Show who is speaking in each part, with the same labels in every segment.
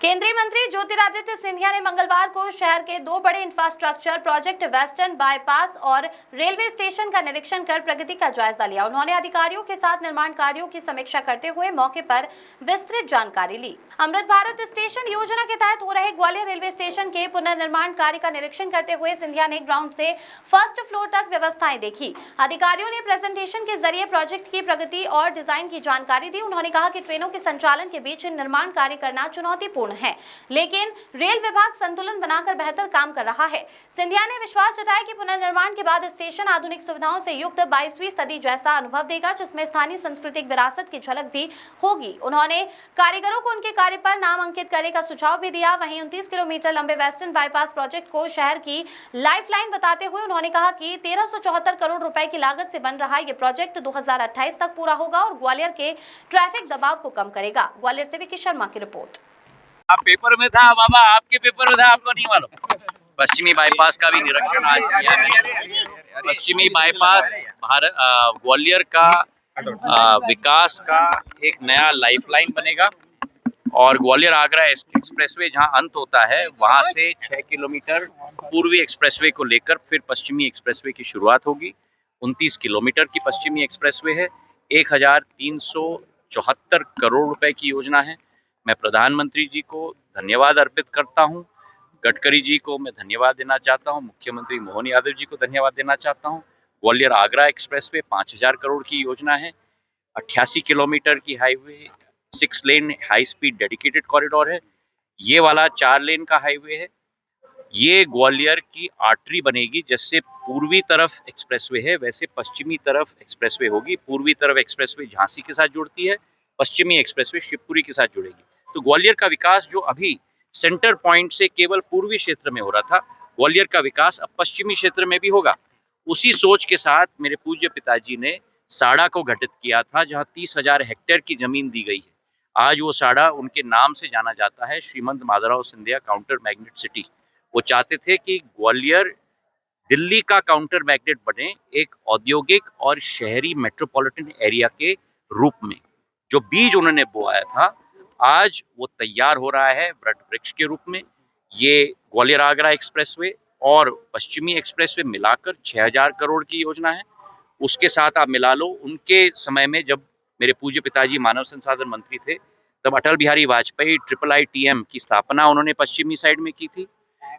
Speaker 1: केंद्रीय मंत्री ज्योतिरादित्य सिंधिया ने मंगलवार को शहर के दो बड़े इंफ्रास्ट्रक्चर प्रोजेक्ट वेस्टर्न बाईपास और रेलवे स्टेशन का निरीक्षण कर प्रगति का जायजा लिया। उन्होंने अधिकारियों के साथ निर्माण कार्यों की समीक्षा करते हुए मौके पर विस्तृत जानकारी ली। अमृत भारत स्टेशन योजना के तहत हो रहे ग्वालियर रेलवे स्टेशन के पुनर्निर्माण कार्य का निरीक्षण करते हुए सिंधिया ने ग्राउंड से फर्स्ट फ्लोर तक व्यवस्थाएं देखी। अधिकारियों ने प्रेजेंटेशन के जरिए प्रोजेक्ट की प्रगति और डिजाइन की जानकारी दी। उन्होंने कहा कि ट्रेनों के संचालन के बीच निर्माण कार्य करना चुनौतीपूर्ण है, लेकिन रेल विभाग संतुलन बनाकर बेहतर काम कर रहा है। सिंधिया ने विश्वास जताया कि पुनर्निर्माण के बाद स्टेशन आधुनिक सुविधाओं से युक्त 22वीं सदी जैसा अनुभव देगा, जिसमें स्थानीय सांस्कृतिक विरासत की झलक भी होगी। उन्होंने कारीगरों को उनके कार्य पर नाम अंकित करने का सुझाव भी दिया। वहीं 29 किलोमीटर लंबे वेस्टर्न बाईपास प्रोजेक्ट को शहर की लाइफलाइन बताते हुए उन्होंने कहा कि 1374 करोड़ रुपए की लागत से बन रहा ये प्रोजेक्ट 2028 तक पूरा होगा और ग्वालियर के ट्रैफिक दबाव को कम करेगा। ग्वालियर से विकी शर्मा की रिपोर्ट।
Speaker 2: आप पेपर में था बाबा, आपके पेपर में था, आपको नहीं मालूम। पश्चिमी बाईपास का भी निरीक्षण आज किया मैंने। पश्चिमी बाईपास ग्वालियर का विकास का एक नया लाइफलाइन बनेगा और ग्वालियर आगरा एक्सप्रेसवे जहां अंत होता है वहां से 6 किलोमीटर पूर्वी एक्सप्रेसवे को लेकर फिर पश्चिमी एक्सप्रेसवे की शुरुआत होगी। 29 किलोमीटर की पश्चिमी एक्सप्रेसवे है। 1374 करोड़ रुपए की योजना है। मैं प्रधानमंत्री जी को धन्यवाद अर्पित करता हूं, गडकरी जी को मैं धन्यवाद देना चाहता हूं, मुख्यमंत्री मोहन यादव जी को धन्यवाद देना चाहता हूं। ग्वालियर आगरा एक्सप्रेसवे 5000 करोड़ की योजना है। 88 किलोमीटर की हाईवे, 6 लेन हाई स्पीड डेडिकेटेड कॉरिडोर है। ये वाला 4 लेन का हाईवे है। ये ग्वालियर की आर्टरी बनेगी। जैसे पूर्वी तरफ एक्सप्रेसवे है वैसे पश्चिमी तरफ एक्सप्रेसवे होगी। पूर्वी तरफ एक्सप्रेसवे झांसी के साथ जुड़ती है, पश्चिमी एक्सप्रेसवे शिवपुरी के साथ जुड़ेगी। तो ग्वालियर का विकास जो अभी सेंटर पॉइंट से केवल पूर्वी क्षेत्र में हो रहा था, ग्वालियर का विकास अब पश्चिमी क्षेत्र में भी होगा। उसी सोच के साथ मेरे पूज्य पिताजी ने साड़ा को गठित किया था, जहां 30,000 हेक्टेयर की जमीन दी गई है। आज वो साड़ा उनके नाम से जाना जाता है, Shrimant Madhavrao Scindia counter magnet city. वो चाहते थे कि ग्वालियर दिल्ली का काउंटर मैग्नेट बने, एक औद्योगिक और शहरी मेट्रोपॉलिटन एरिया के रूप में। जो बीज उन्होंने बोया था आज वो तैयार हो रहा है वट वृक्ष के रूप में। ये ग्वालियर आगरा एक्सप्रेसवे और पश्चिमी एक्सप्रेसवे मिलाकर 6000 करोड़ की योजना है। उसके साथ आप मिला लो, उनके समय में जब मेरे पूज्य पिताजी मानव संसाधन मंत्री थे तब अटल बिहारी वाजपेयी IIITM की स्थापना उन्होंने पश्चिमी साइड में की थी।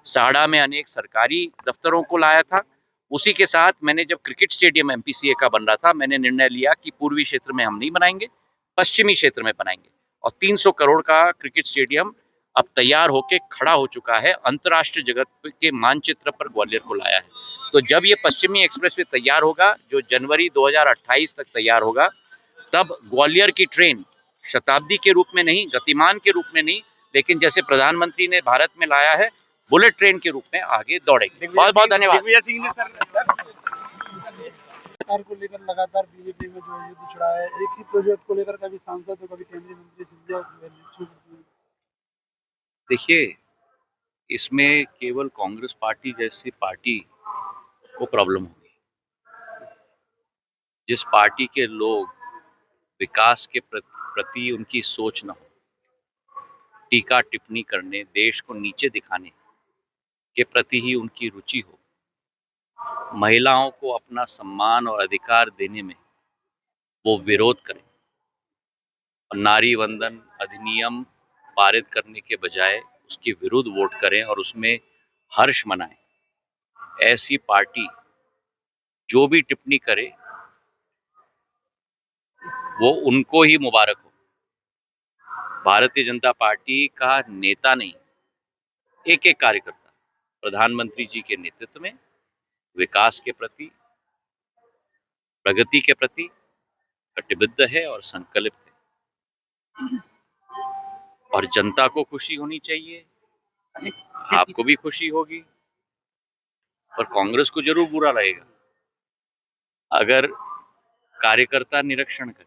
Speaker 2: साड़ा में अनेक सरकारी दफ्तरों को लाया था। उसी के साथ मैंने जब क्रिकेट स्टेडियम MPCA का बन रहा था, मैंने निर्णय लिया कि पूर्वी क्षेत्र में हम नहीं बनाएंगे, पश्चिमी क्षेत्र में बनाएंगे। और 300 करोड़ का क्रिकेट स्टेडियम अब तैयार होके खड़ा हो चुका है। अंतर्राष्ट्रीय जगत के मानचित्र पर ग्वालियर को लाया है। तो जब ये पश्चिमी एक्सप्रेसवे तैयार होगा, जो जनवरी 2028 तक तैयार होगा, तब ग्वालियर की ट्रेन शताब्दी के रूप में नहीं, गतिमान के रूप में नहीं, लेकिन जैसे प्रधानमंत्री ने भारत में लाया है, बुलेट ट्रेन के रूप में आगे दौड़ेगी। बहुत बहुत धन्यवाद।
Speaker 3: सरकार को लेकर लगातार बीजेपी में जो युद्ध छिड़ा है, एक ही प्रोजेक्ट को लेकर कभी सांसद तो कभी केंद्रीय मंत्री सिंधिया।
Speaker 2: देखिए, इसमें केवल कांग्रेस पार्टी जैसी पार्टी को प्रॉब्लम होगी। जिस पार्टी के लोग विकास के प्रति उनकी सोच न हो, टीका टिप्पणी करने, देश को नीचे दिखाने के प्रति ही उनकी रुचि हो, महिलाओं को अपना सम्मान और अधिकार देने में वो विरोध करें और नारी वंदन अधिनियम पारित करने के बजाय उसके विरुद्ध वोट करें और उसमें हर्ष मनाएं, ऐसी पार्टी जो भी टिप्पणी करे वो उनको ही मुबारक हो। भारतीय जनता पार्टी का नेता नहीं, एक एक कार्यकर्ता प्रधानमंत्री जी के नेतृत्व में विकास के प्रति, प्रगति के प्रति कटिबद्ध है और संकल्पित है। और जनता को खुशी होनी चाहिए, आपको भी खुशी होगी, पर कांग्रेस को जरूर बुरा लगेगा अगर कार्यकर्ता निरीक्षण करें।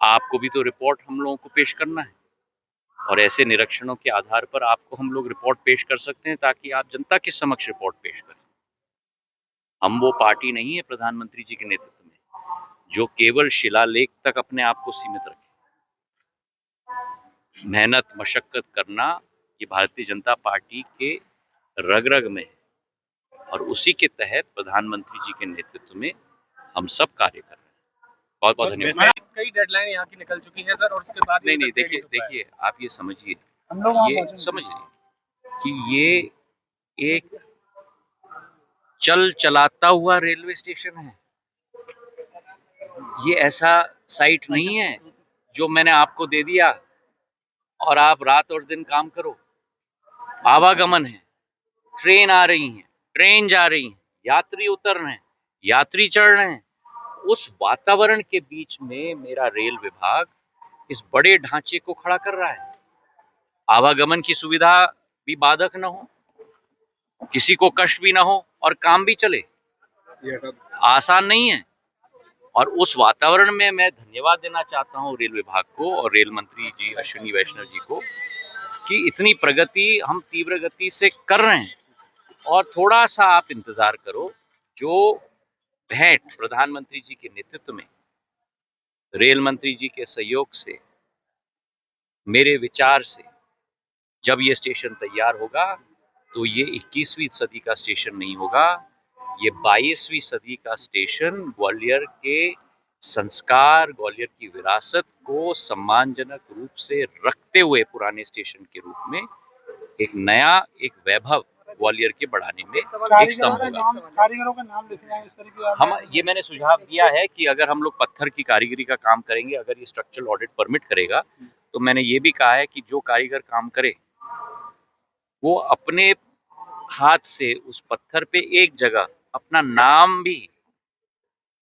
Speaker 2: आपको भी तो रिपोर्ट हम लोगों को पेश करना है और ऐसे निरीक्षणों के आधार पर आपको हम लोग रिपोर्ट पेश कर सकते हैं ताकि आप जनता के समक्ष रिपोर्ट पेश करें। हम वो पार्टी नहीं है प्रधानमंत्री जी के नेतृत्व में जो केवल शिलालेख तक अपने आप को सीमित रखे। मेहनत मशक्कत करना ये भारतीय जनता पार्टी के रग रग में है और उसी के तहत प्रधानमंत्री जी के नेतृत्व में हम सब कार्य कर रहे हैं। बहुत बहुत धन्यवाद।
Speaker 4: कई डेडलाइन यहाँ की निकल चुकी है सर, और उसके बाद
Speaker 2: नहीं देखिए आप ये समझिए,
Speaker 3: हम लोग वहाँ
Speaker 2: ये
Speaker 3: पहुंचे।
Speaker 2: समझिए कि ये एक चल चलाता हुआ रेलवे स्टेशन है। ये ऐसा साइट नहीं है जो मैंने आपको दे दिया और आप रात और दिन काम करो। आवागमन है, ट्रेन आ रही है, ट्रेन जा रही है, यात्री उतर रहे हैं, यात्री चढ़ रहे हैं। उस वातावरण के बीच में मेरा रेल विभाग इस बड़े ढांचे को खड़ा कर रहा है। आवागमन की सुविधा भी बाधक न हो, किसी को कष्ट भी ना हो और काम भी चले। आसान नहीं है और उस वातावरण में मैं धन्यवाद देना चाहता हूँ रेल विभाग को और रेल मंत्री जी अश्विनी वैष्णव जी को कि इतनी प्रगति हम तीव्र गति से कर रहे हैं। और थोड़ा सा आप इंतजार करो, जो भेंट प्रधानमंत्री जी के नेतृत्व में रेल मंत्री जी के सहयोग से, मेरे विचार से जब ये स्टेशन तैयार होगा तो ये 21वीं सदी का स्टेशन नहीं होगा, ये 22वीं सदी का स्टेशन ग्वालियर के संस्कार, ग्वालियर की विरासत को सम्मानजनक रूप से रखते हुए पुराने स्टेशन के रूप में एक वैभव ग्वालियर के बढ़ाने में एक स्तंभ होगा।
Speaker 3: कारीगरों का नाम लिखे जाएंगे इस तरीके
Speaker 2: हम ये मैंने सुझाव दिया है कि अगर हम लोग पत्थर की कारीगरी का काम करेंगे, अगर ये स्ट्रक्चरल ऑडिट परमिट करेगा, तो मैंने ये भी कहा है कि जो कारीगर काम करे वो अपने हाथ से उस पत्थर पे एक जगह अपना नाम भी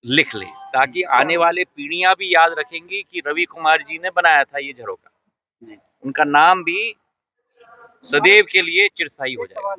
Speaker 2: लिख ले, ताकि आने वाले पीढ़ियां भी याद रखेंगी कि रवि कुमार जी ने बनाया था ये झरोका। उनका नाम भी सदैव के लिए चिरस्थायी हो जाएगा।